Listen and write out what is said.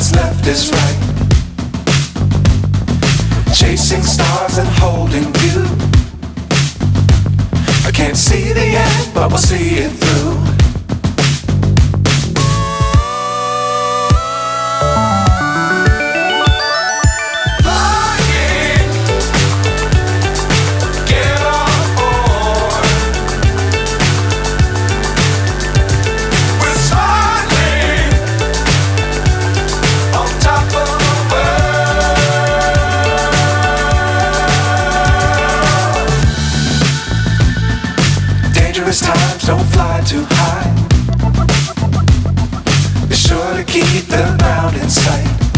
what's left is right. Chasing stars and holding you. I can't see the end, but we'll see it through. Times don't fly too high. Be sure to keep the ground in sight.